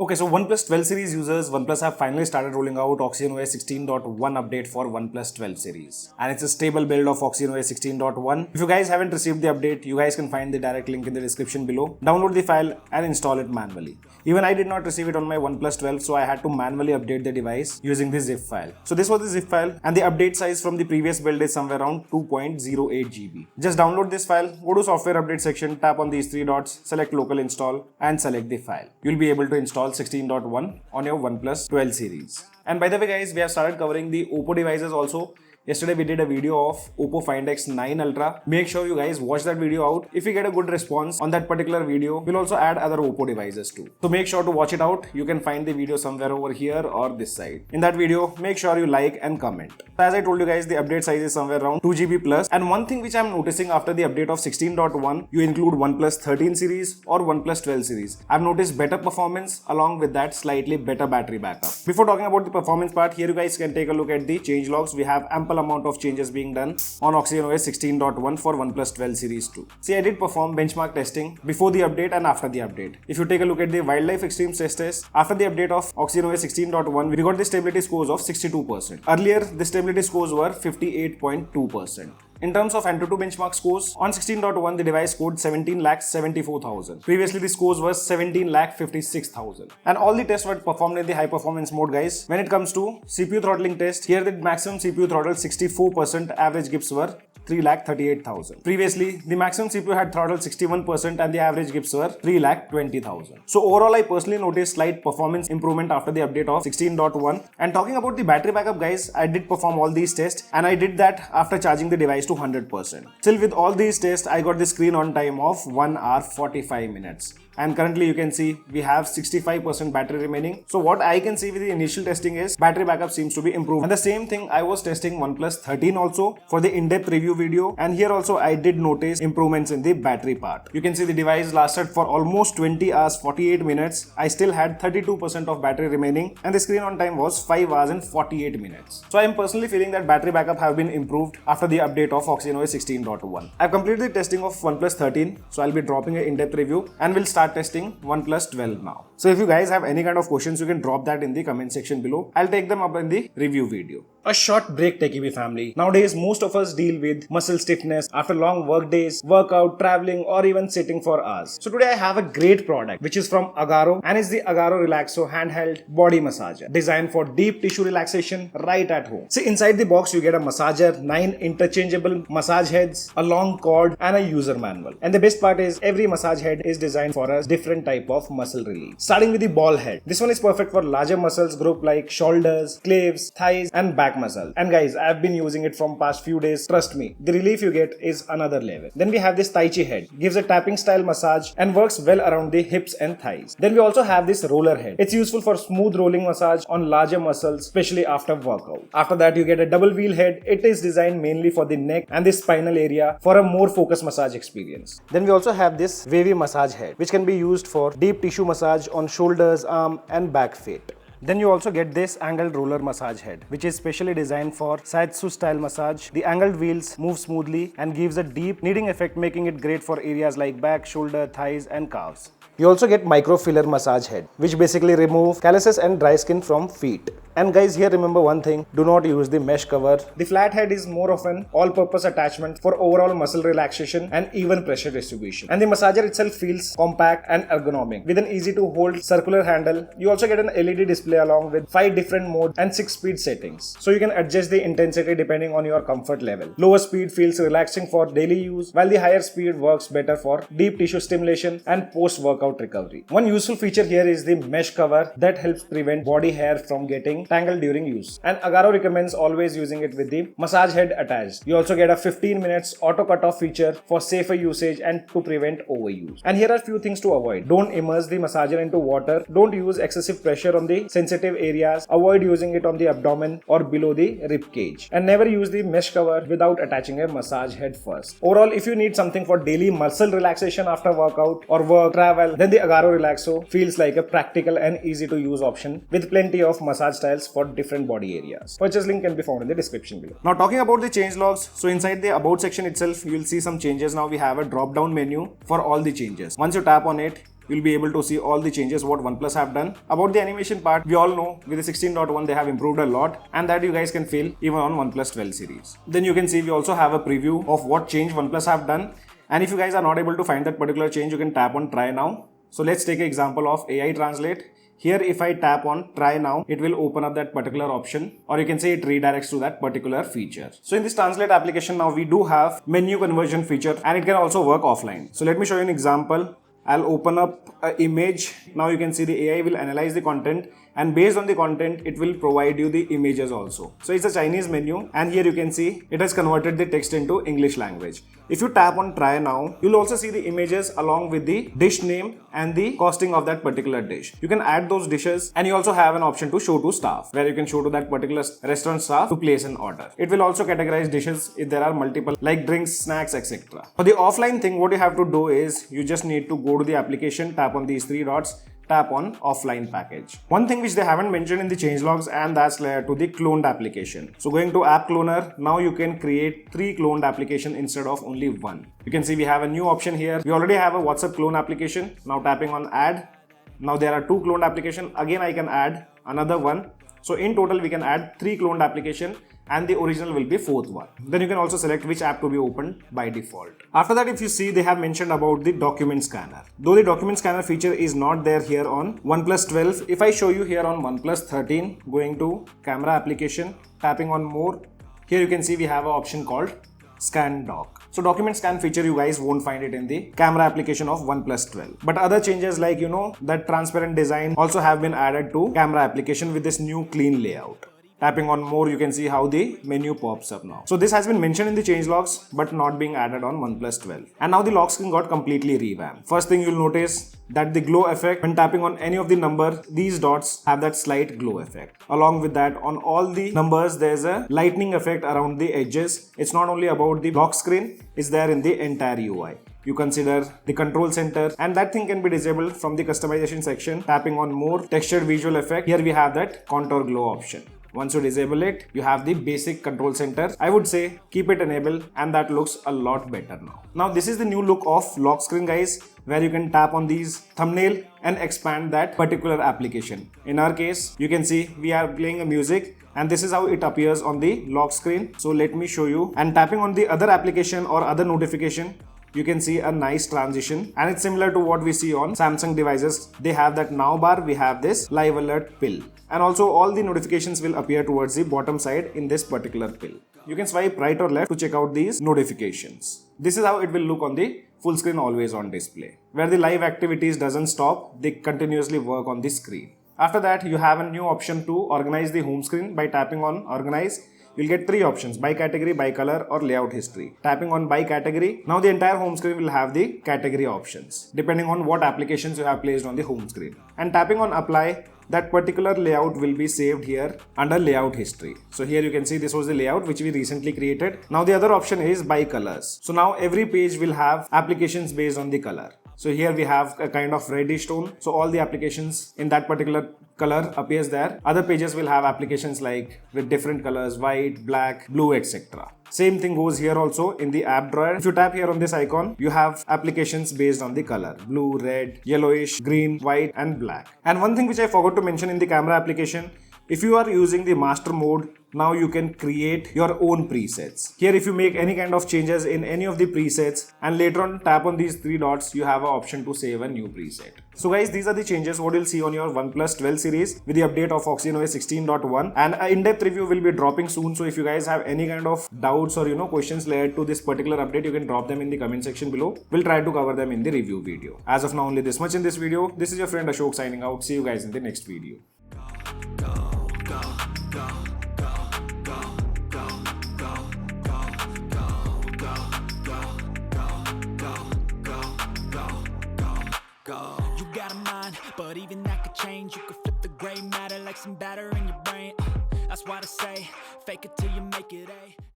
Okay, so OnePlus 12 series users, OnePlus have finally started rolling out OxygenOS 16.1 update for OnePlus 12 series. And it's a stable build of OxygenOS 16.1. If you guys haven't received the update, you guys can find the direct link in the description below. Download the file and install it manually. Even I did not receive it on my OnePlus 12, so I had to manually update the device using the zip file. So this was the zip file, and the update size from the previous build is somewhere around 2.08 GB. Just download this file, go to software update section, tap on these three dots, select local install and select the file. You'll be able to install 16.1 on your OnePlus 12 series. And by the way guys, we have started covering the Oppo devices also. Yesterday we did a video of Oppo Find X9 Ultra. Make sure you guys watch that video out. If we get a good response on that particular video, we'll also add other Oppo devices too. So make sure to watch it out. You can find the video somewhere over here or this side. In that video, make sure you like and comment. As I told you guys, the update size is somewhere around 2 GB plus. And one thing which I'm noticing after the update of 16.1, you include OnePlus 13 series or OnePlus 12 series. I've noticed better performance along with that slightly better battery backup. Before talking about the performance part, here you guys can take a look at the change logs. We have ample amount of changes being done on OxygenOS 16.1 for OnePlus 12 series too. See, I did perform benchmark testing before the update and after the update. If you take a look at the wildlife extreme stress test, after the update of OxygenOS 16.1, we got the stability scores of 62%. Earlier, the stability scores were 58.2%. In terms of AnTuTu benchmark scores, on 16.1 the device scored 17,74,000. Previously the scores were 17,56,000. And all the tests were performed in the high performance mode guys. When it comes to CPU throttling test, here the maximum CPU throttled 64%, average GIPs were 3,38,000. Previously, the maximum CPU had throttled 61% and the average GIPs were 3,20,000. So overall, I personally noticed slight performance improvement after the update of 16.1. And talking about the battery backup guys, I did perform all these tests and I did that after charging the device to 100%. Still with all these tests, I got the screen on time of 1 hour 45 minutes. And currently you can see we have 65% battery remaining. So what I can see with the initial testing is battery backup seems to be improved. And the same thing I was testing OnePlus 13 also for the in-depth review video. And here also I did notice improvements in the battery part. You can see the device lasted for almost 20 hours 48 minutes. I still had 32% of battery remaining and the screen on time was 5 hours and 48 minutes. So I am personally feeling that battery backup have been improved after the update of OxygenOS 16.1. I've completed the testing of OnePlus 13. So I'll be dropping an in-depth review and we'll start testing OnePlus 12 now. So if you guys have any kind of questions, you can drop that in the comment section below. I'll take them up in the review video. A short break, TechEB family. Nowadays, most of us deal with muscle stiffness after long work days, workout, traveling, or even sitting for hours. So today I have a great product which is from Agaro and is the Agaro Relaxo handheld body massager designed for deep tissue relaxation right at home. See, inside the box you get a massager, 9 interchangeable massage heads, a long cord, and a user manual. And the best part is every massage head is designed for a different type of muscle relief. Starting with the ball head. This one is perfect for larger muscles group like shoulders, claves, thighs, and back muscle. And guys, I've been using it from past few days. Trust me, the relief you get is another level. Then we have this Tai Chi head. Gives a tapping style massage and works well around the hips and thighs. Then we also have this roller head. It's useful for smooth rolling massage on larger muscles, especially after workout. After that, you get a double wheel head. It is designed mainly for the neck and the spinal area for a more focused massage experience. Then we also have this wavy massage head, which can be used for deep tissue massage on shoulders, arm, and back fit. Then you also get this angled roller massage head, which is specially designed for Shiatsu style massage. The angled wheels move smoothly and gives a deep kneading effect, making it great for areas like back, shoulder, thighs, and calves. You also get micro filler massage head, which basically remove calluses and dry skin from feet. And guys, here remember one thing, do not use the mesh cover. The flat head is more of an all-purpose attachment for overall muscle relaxation and even pressure distribution. And the massager itself feels compact and ergonomic with an easy to hold circular handle. You also get an LED display along with 5 different modes and 6 speed settings. So you can adjust the intensity depending on your comfort level. Lower speed feels relaxing for daily use, while the higher speed works better for deep tissue stimulation and post-workout recovery. One useful feature here is the mesh cover that helps prevent body hair from getting tangled during use. And Agaro recommends always using it with the massage head attached. You also get a 15 minutes auto cutoff feature for safer usage and to prevent overuse. And here are a few things to avoid. Don't immerse the massager into water. Don't use excessive pressure on the sensitive areas. Avoid using it on the abdomen or below the rib cage. And never use the mesh cover without attaching a massage head first. Overall, if you need something for daily muscle relaxation after workout or work, travel, then the Agaro Relaxo feels like a practical and easy to use option with plenty of massage styles for different body areas. Purchase link can be found in the description below. Now talking about the change logs, so inside the about section itself, you will see some changes. Now we have a drop down menu for all the changes. Once you tap on it, you'll be able to see all the changes what OnePlus have done. About the animation part, we all know with the 16.1 they have improved a lot, and that you guys can feel even on OnePlus 12 series. Then you can see we also have a preview of what change OnePlus have done, and if you guys are not able to find that particular change, you can tap on try now. So let's take an example of AI translate. Here if I tap on try now, it will open up that particular option, or you can say it redirects to that particular feature. So in this translate application now we do have menu conversion feature, and it can also work offline. So let me show you an example. I'll open up an image. Now you can see the AI will analyze the content, and based on the content it will provide you the images also. So it's a Chinese menu, and here you can see it has converted the text into English language. If you tap on try now, you'll also see the images along with the dish name and the costing of that particular dish. You can add those dishes, and you also have an option to show to staff, where you can show to that particular restaurant staff to place an order. It will also categorize dishes if there are multiple, like drinks, snacks, etc. For the offline thing, what you have to do is you just need to go to the application, tap on these three dots, tap on offline package. One thing which they haven't mentioned in the changelogs, and that's layer to the cloned application. So going to app cloner, now you can create 3 cloned application instead of only 1. You can see we have a new option here. We already have a WhatsApp clone application. Now tapping on add. Now there are 2 cloned application. Again I can add another one. So in total we can add 3 cloned application, and the original will be 4th one. Then you can also select which app to be opened by default. After that, if you see, they have mentioned about the document scanner. Though the document scanner feature is not there here on OnePlus 12, if I show you here on OnePlus 13, going to camera application, tapping on more, here you can see we have an option called scan doc. So document scan feature you guys won't find it in the camera application of OnePlus 12. But other changes like that transparent design also have been added to camera application with this new clean layout. Tapping on more, you can see how the menu pops up now. So this has been mentioned in the changelogs but not being added on OnePlus 12. And now the lock screen got completely revamped. First thing you'll notice that the glow effect, when tapping on any of the number, these dots have that slight glow effect. Along with that, on all the numbers there's a lightning effect around the edges. It's not only about the lock screen, it's there in the entire UI. You consider the control center, and that thing can be disabled from the customization section. Tapping on more, textured visual effect, here we have that contour glow option. Once you disable it, you have the basic control center. I would say keep it enabled, and that looks a lot better now. Now this is the new look of lock screen guys, where you can tap on these thumbnail and expand that particular application. In our case, you can see we are playing a music, and this is how it appears on the lock screen. So let me show you. And tapping on the other application or other notification, you can see a nice transition, and it's similar to what we see on Samsung devices. They have that now bar, we have this live alert pill, and also all the notifications will appear towards the bottom side in this particular pill. You can swipe right or left to check out these notifications. This is how it will look on the full screen always on display, where the live activities doesn't stop, they continuously work on the screen. After that, you have a new option to organize the home screen. By tapping on organize, you'll get 3 options: by category, by color, or layout history. Tapping on by category, now the entire home screen will have the category options depending on what applications you have placed on the home screen. And tapping on apply, that particular layout will be saved here under layout history. So here you can see this was the layout which we recently created. Now the other option is by colors. So now every page will have applications based on the color. So here we have a kind of reddish tone. So all the applications in that particular color appears there. Other pages will have applications like with different colors, white, black, blue, etc. Same thing goes here also in the app drawer. If you tap here on this icon, you have applications based on the color: blue, red, yellowish, green, white, and black. And one thing which I forgot to mention in the camera application, if you are using the master mode, now you can create your own presets. Here if you make any kind of changes in any of the presets and later on tap on these 3 dots, you have an option to save a new preset. So guys, these are the changes what you'll see on your OnePlus 12 series with the update of OxygenOS 16.1, and an in-depth review will be dropping soon. So if you guys have any kind of doubts or questions related to this particular update, you can drop them in the comment section below. We'll try to cover them in the review video. As of now, only this much in this video. This is your friend Ashok signing out. See you guys in the next video. You got a mind, but even that could change. You could flip the gray matter like some batter in your brain. That's why I say, fake it till you make it A.